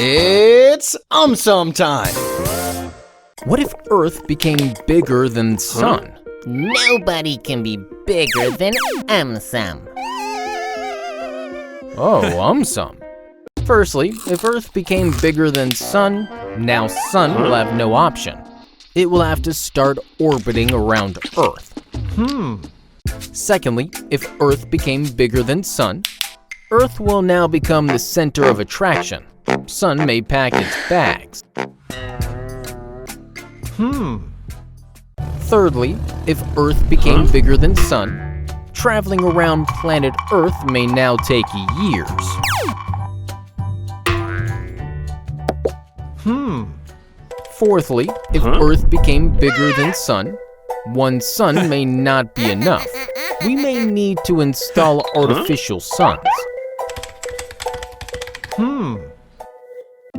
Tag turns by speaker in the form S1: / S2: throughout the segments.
S1: It's time! What if Earth became bigger than Sun?
S2: Nobody can be bigger than Umsum.
S1: Oh, Firstly, if Earth became bigger than Sun, now Sun will have no option. It will have to start orbiting around Earth. Secondly, if Earth became bigger than Sun, Earth will now become the center of attraction. Sun may pack its bags. Thirdly, if Earth became bigger than Sun, traveling around planet Earth may now take years. Fourthly, if Earth became bigger than Sun, one sun may not be enough. We may need to install artificial suns.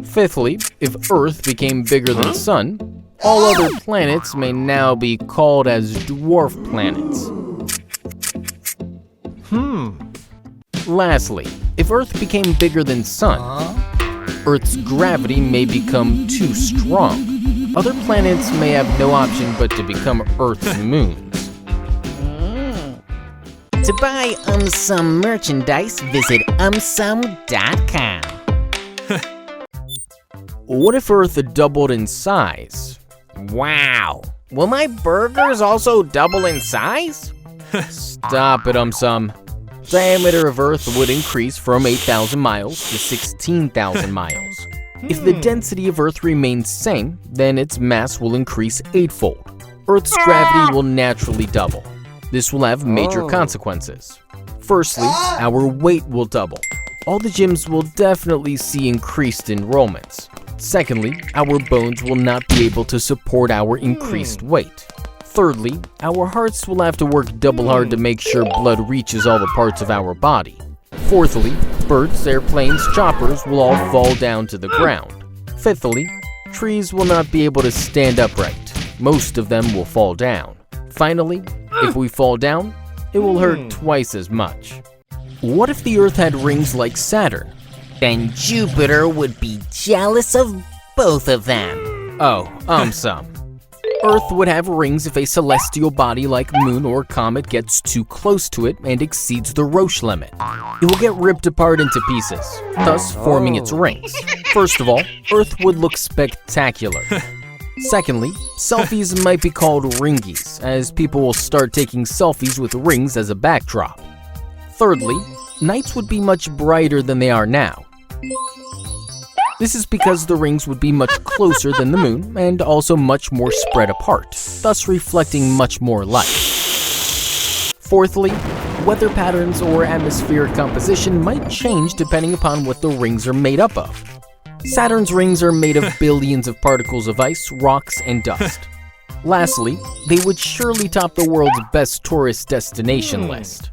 S1: Fifthly, if Earth became bigger than Sun, all other planets may now be called as dwarf planets. Lastly, if Earth became bigger than Sun, Earth's gravity may become too strong. Other planets may have no option but to become Earth's moons.
S2: To buy Umsum merchandise, visit umsum.com.
S1: What if Earth doubled in size?
S2: Wow! Will my burgers also double in size?
S1: Stop it, Umsum. Diameter of Earth would increase from 8,000 miles to 16,000 miles. If the density of Earth remains same, then its mass will increase eightfold. Earth's gravity will naturally double. This will have major consequences. Firstly, our weight will double. All the gyms will definitely see increased enrollments. Secondly, our bones will not be able to support our increased weight. Thirdly, our hearts will have to work double hard to make sure blood reaches all the parts of our body. Fourthly, birds, airplanes, choppers will all fall down to the ground. Fifthly, trees will not be able to stand upright. Most of them will fall down. Finally, if we fall down, it will hurt twice as much. What if the Earth had rings like Saturn?
S2: Then Jupiter would be jealous of both of them.
S1: Oh, Umsum. Earth would have rings if a celestial body like moon or comet gets too close to it and exceeds the Roche limit. It will get ripped apart into pieces, thus forming its rings. First of all, Earth would look spectacular. Secondly, selfies might be called ringies, as people will start taking selfies with rings as a backdrop. Thirdly, nights would be much brighter than they are now. This is because the rings would be much closer than the moon and also much more spread apart, thus reflecting much more light. Fourthly, weather patterns or atmospheric composition might change depending upon what the rings are made up of. Saturn's rings are made of billions of particles of ice, rocks, and dust. Lastly, they would surely top the world's best tourist destination list.